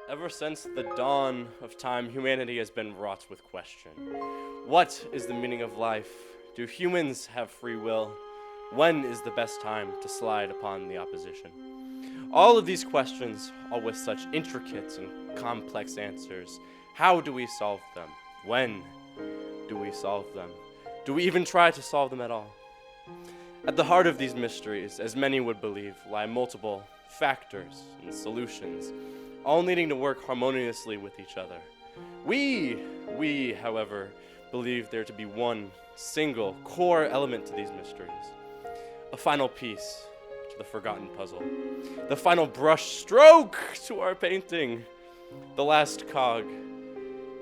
Ever since the dawn of time, humanity has been wrought with question. What is the meaning of life? Do humans have free will? When is the best time to slide upon the opposition? All of these questions, all with such intricate and complex answers. How do we solve them? When do we solve them? Do we even try to solve them at all? At the heart of these mysteries, as many would believe, lie multiple factors and solutions, all needing to work harmoniously with each other. We, however, believe there to be one single core element to these mysteries, a final piece to the forgotten puzzle, the final brush stroke to our painting, the last cog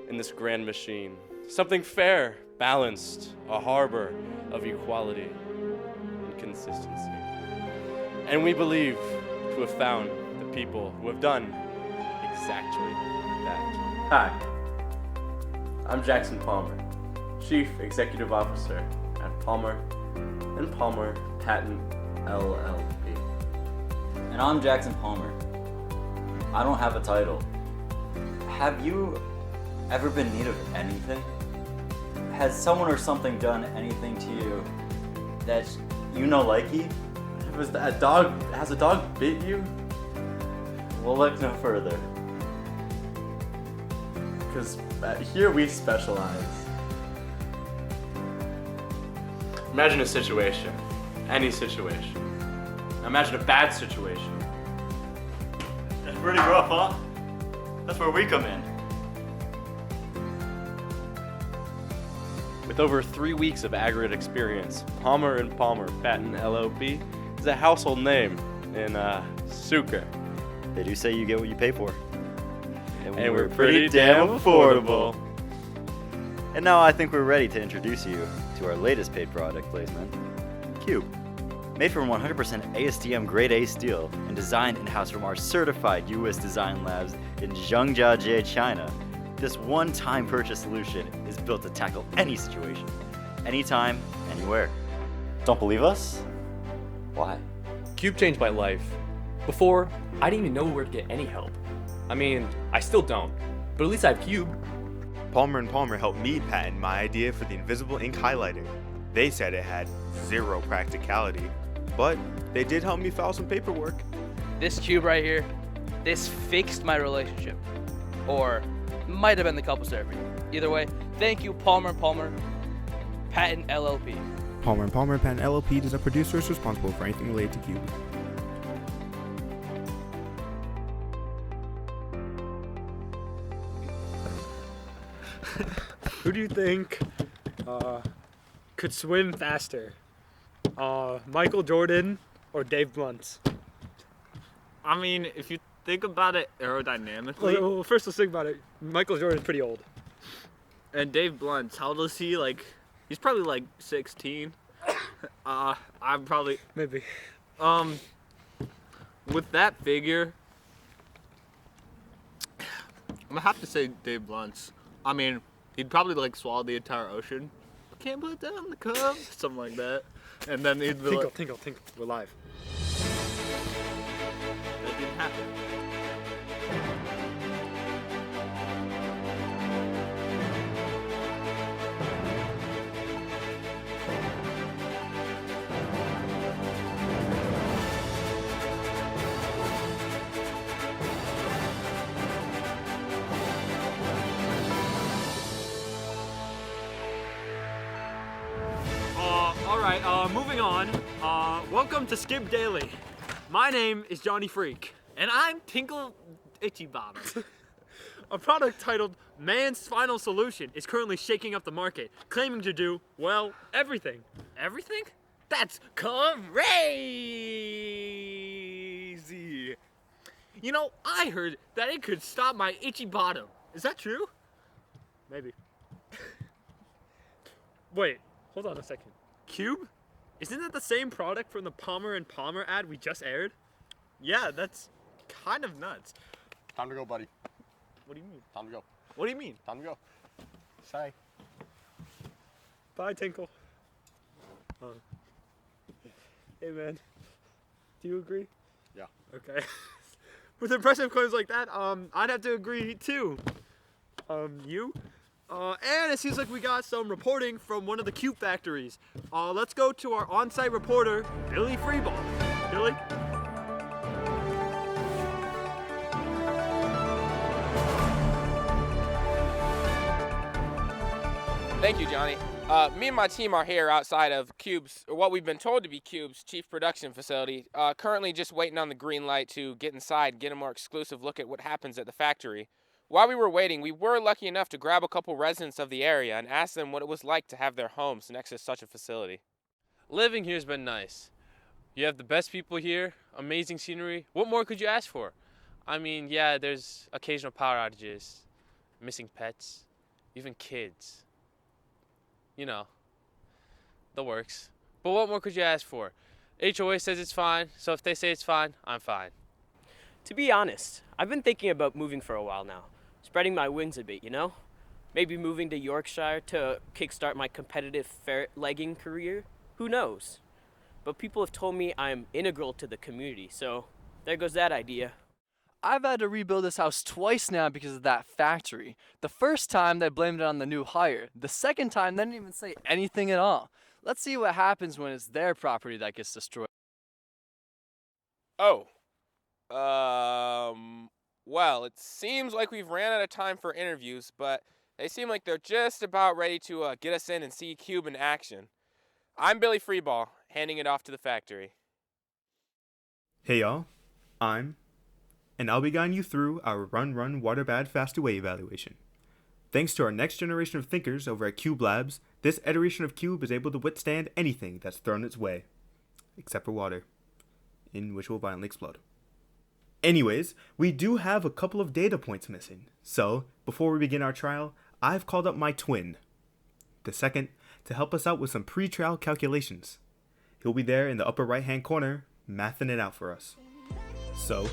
in this grand machine, something fair, balanced, a harbor of equality and consistency. And we believe to have found the people who have done exactly that. Hi, I'm Jackson Palmer, Chief Executive Officer at Palmer & Palmer Patent LLP. And I'm Jackson Palmer. I don't have a title. Have you ever been in need of anything? Has someone or something done anything to you that you know likey? Has a dog bit you? We'll look no further. Because here we specialize. Imagine a situation, any situation. Now imagine a bad situation. That's pretty rough, huh? That's where we come in. With over 3 weeks of aggregate experience, Palmer & Palmer Patent LLP is a household name in Sucre. They do say you get what you pay for. And we're pretty damn affordable. And now I think we're ready to introduce you to our latest paid product placement, Cube. Made from 100% ASTM grade A steel and designed in-house from our certified US design labs in Zhangjiajie, China, this one-time purchase solution is built to tackle any situation, anytime, anywhere. Don't believe us? Why? Cube changed my life. Before, I didn't even know where to get any help. I mean, I still don't, but at least I have Cube. Palmer & Palmer helped me patent my idea for the invisible ink highlighter. They said it had zero practicality, but they did help me file some paperwork. This cube right here, this fixed my relationship. Or might have been the couples therapy. Either way, thank you, Palmer & Palmer, Patent LLP. Palmer & Palmer Patent LLP is a producer responsible for anything related to Cube. Who do you think could swim faster? Michael Jordan or Dave Blunt? I mean, if you think about it aerodynamically. Well, first let's think about it. Michael Jordan's pretty old. And Dave Blunt, how old is he? He's probably like 16. I'm probably Maybe. with that figure, I'm gonna have to say Dave Blunt's. I mean, he'd probably swallow the entire ocean. Can't put down the cup, something like that. And then he'd be Tinkle, like, tinkle, tinkle. We're live. that didn't happen. Alright, moving on. Welcome to Skip Daily. My name is Johnny Freak. And I'm Tinkle Itchy Bottom. A product titled Man's Final Solution is currently shaking up the market, claiming to do, well, everything. Everything? That's crazy! You know, I heard that it could stop my itchy bottom. Is that true? Maybe. Wait, hold on a second. Cube? Isn't that the same product from the Palmer & Palmer ad we just aired? Yeah, that's kind of nuts. Time to go, buddy. What do you mean? Time to go. What do you mean? Time to go. Say. Bye, Tinkle. Hey, man. Do you agree? Yeah. Okay. with impressive claims like that, I'd have to agree too. You? And it seems like we got some reporting from one of the cube factories. Let's go to our on-site reporter, Billy Freeball. Billy? Thank you, Johnny. Me and my team are here outside of Cube's, or what we've been told to be Cube's chief production facility, currently just waiting on the green light to get inside, get a more exclusive look at what happens at the factory. While we were waiting, we were lucky enough to grab a couple residents of the area and ask them what it was like to have their homes next to such a facility. Living here's been nice. You have the best people here, amazing scenery. What more could you ask for? I mean, yeah, there's occasional power outages, missing pets, even kids. You know, the works. But what more could you ask for? HOA says it's fine, so if they say it's fine, I'm fine. To be honest, I've been thinking about moving for a while now. Spreading my wings a bit, you know? Maybe moving to Yorkshire to kickstart my competitive ferret-legging career? Who knows? But people have told me I'm integral to the community, so there goes that idea. I've had to rebuild this house twice now because of that factory. The first time they blamed it on the new hire. The second time they didn't even say anything at all. Let's see what happens when it's their property that gets destroyed. Oh. Well, it seems like we've ran out of time for interviews, but they seem like they're just about ready to get us in and see Cube in action. I'm Billy Freeball, handing it off to the factory. Hey y'all, and I'll be guiding you through our Run Water Bad Fast Away evaluation. Thanks to our next generation of thinkers over at Cube Labs, this iteration of Cube is able to withstand anything that's thrown its way. Except for water, in which will violently explode. Anyways, we do have a couple of data points missing, so before we begin our trial, I've called up my twin, the second, to help us out with some pre-trial calculations. He'll be there in the upper right hand corner, mathing it out for us. So,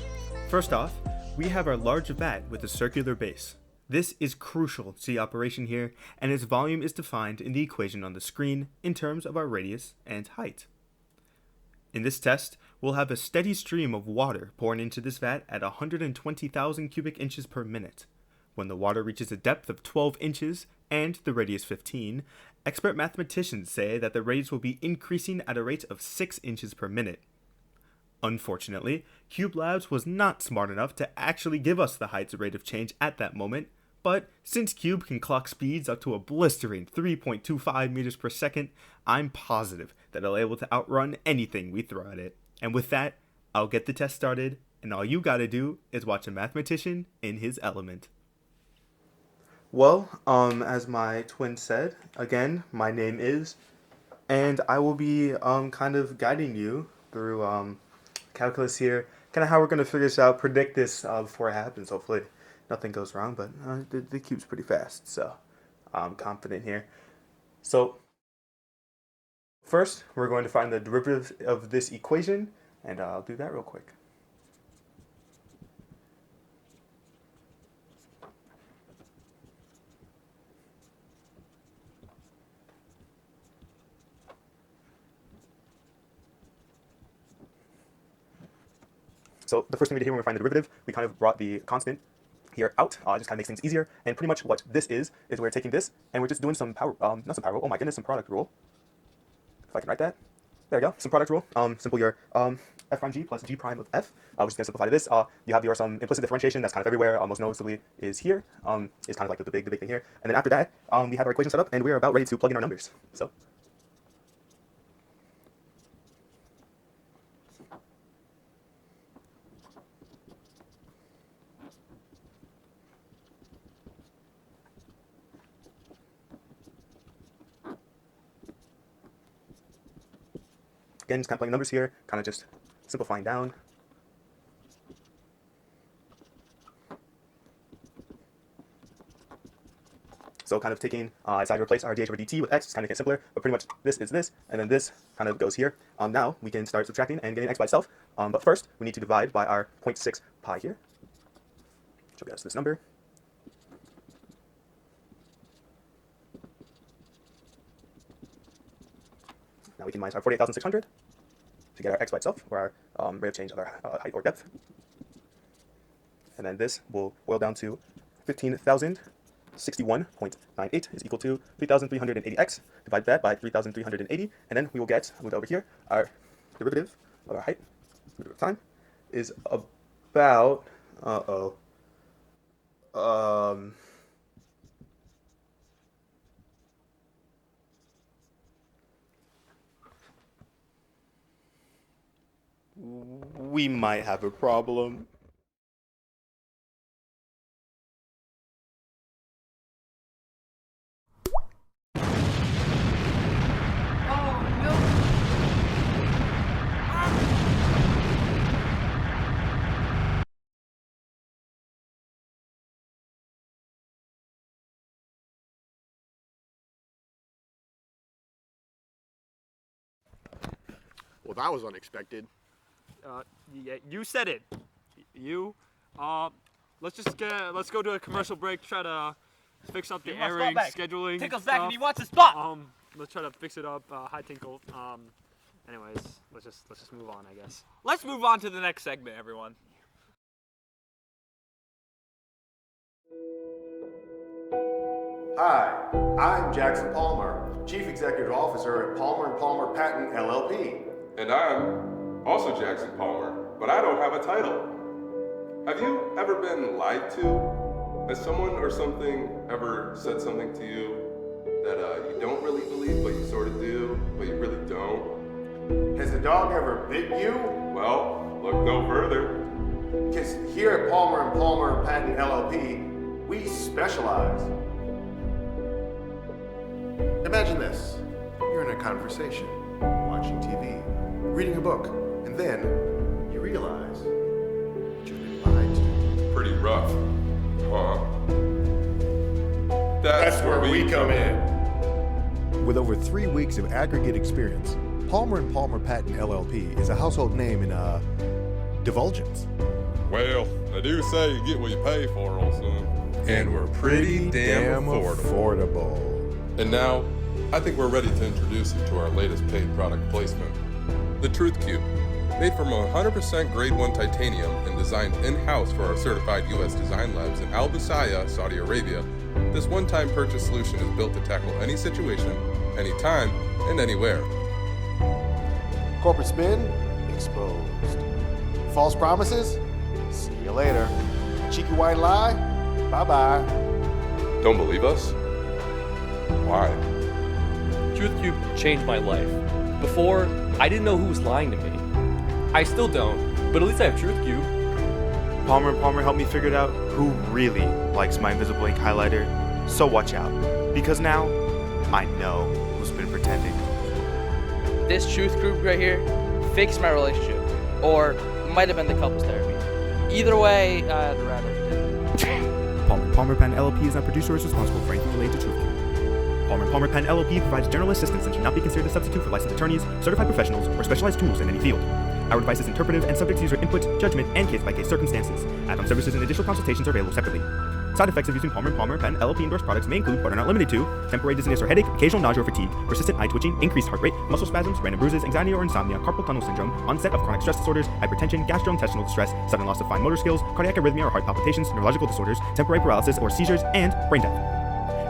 first off, we have our large vat with a circular base. This is crucial to the operation here, and its volume is defined in the equation on the screen in terms of our radius and height. In this test, we'll have a steady stream of water pouring into this vat at 120,000 cubic inches per minute. When the water reaches a depth of 12 inches and the radius 15, expert mathematicians say that the radius will be increasing at a rate of 6 inches per minute. Unfortunately, Cube Labs was not smart enough to actually give us the height's rate of change at that moment, but since Cube can clock speeds up to a blistering 3.25 meters per second, I'm positive that it'll be able to outrun anything we throw at it. And with that, I'll get the test started, and all you gotta do is watch a mathematician in his element. Well, as my twin said, again, my name is, and I will be kind of guiding you through calculus here, kind of how we're going to figure this out, predict this before it happens. Hopefully nothing goes wrong, but the cube's pretty fast, so I'm confident here. So first, we're going to find the derivative of this equation, and I'll do that real quick. So the first thing we did here when we find the derivative, we kind of brought the constant here out. It just kind of makes things easier. And pretty much what this is we're taking this and we're just doing some power, not some power rule, oh my goodness, some product rule. If I can write that. There we go, some product rule. Simple your f prime g plus g prime of f. We're just going to simplify to this. You have your some implicit differentiation that's kind of everywhere, most noticeably is here. Is kind of like the big thing here. And then after that, we have our equation set up and we're about ready to plug in our numbers. So. Again, just kind of playing numbers here, kind of just simplifying down. So kind of taking, as I replace our dh over dt with x, it's kind of getting simpler, but pretty much this is this, and then this kind of goes here. Now we can start subtracting and getting x by itself, but first we need to divide by our 0.6 pi here, which will get us this number. Now we can minus our 48,600 to get our x by itself, or our rate of change of our height or depth. And then this will boil down to 15,061.98 is equal to 3,380x. Divide that by 3,380, and then we will get, move over here, our derivative of our height, derivative of time, is about, we might have a problem. Well, that was unexpected. Yeah, you said it. You. Let's go to a commercial break. Try to fix up the airing, scheduling. Tinkle's stuff. back and he wants a spot. Let's try to fix it up. Hi, Tinkle. Anyways, let's just move on, I guess. Let's move on to the next segment, everyone. Hi, I'm Jackson Palmer, Chief Executive Officer at Palmer & Palmer Patent LLP. And I'm also Jackson Palmer, but I don't have a title. Have you ever been lied to? Has someone or something ever said something to you that you don't really believe, but you sort of do, but you really don't? Has a dog ever bit you? Well, look no further. Because here at Palmer & Palmer Patent LLP, we specialize. Imagine this. You're in a conversation, watching TV, reading a book, and then you realize that you've been lied to. Pretty rough, huh? That's where we come in. With over 3 weeks of aggregate experience, Palmer & Palmer Patent LLP is a household name in, divulgence. Well, they do say you get what you pay for, old son. And we're pretty damn affordable. And now, I think we're ready to introduce you to our latest paid product placement, the Truth Cube. Made from 100% grade 1 titanium and designed in-house for our certified U.S. design labs in Al Busaya, Saudi Arabia, this one-time purchase solution is built to tackle any situation, anytime, and anywhere. Corporate spin, exposed. False promises, see you later. Cheeky white lie, bye-bye. Don't believe us? Why? Truth Cube changed my life. Before, I didn't know who was lying to me. I still don't, but at least I have Truth Cube. Palmer & Palmer helped me figure out who really likes my invisible ink highlighter, so watch out, because now I know who's been pretending. This truth group right here fixed my relationship, or might have been the couples therapy. Either way, I'd rather it didn't. Palmer Patent LLP is not producer or is responsible for anything related to Truth Cube. Palmer Patent LLP provides general assistance and should not be considered a substitute for licensed attorneys, certified professionals, or specialized tools in any field. Our advice is interpretive and subject to user input, judgment, and case-by-case circumstances. Add-on services and additional consultations are available separately. Side effects of using Palmer & Palmer Patent LLP endorsed products may include, but are not limited to, temporary dizziness or headache, occasional nausea or fatigue, persistent eye twitching, increased heart rate, muscle spasms, random bruises, anxiety or insomnia, carpal tunnel syndrome, onset of chronic stress disorders, hypertension, gastrointestinal distress, sudden loss of fine motor skills, cardiac arrhythmia or heart palpitations, neurological disorders, temporary paralysis or seizures, and brain death.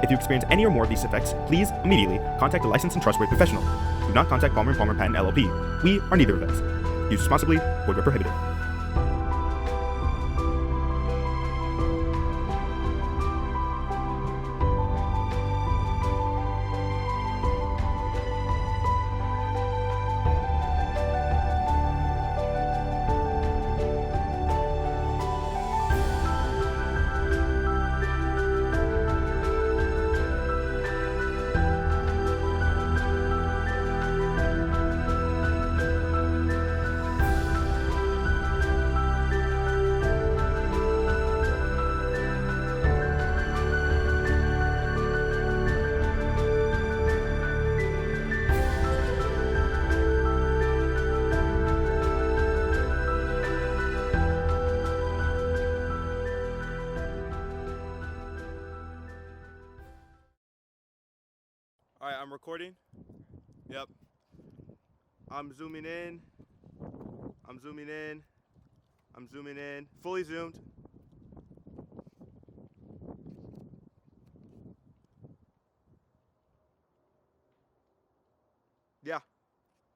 If you experience any or more of these effects, please immediately contact a licensed and trustworthy professional. Do not contact Palmer & Palmer Patent LLP. We are neither of those. Use responsibly, void where prohibited. Alright, I'm recording. Yep. I'm zooming in. I'm zooming in. I'm zooming in. Fully zoomed.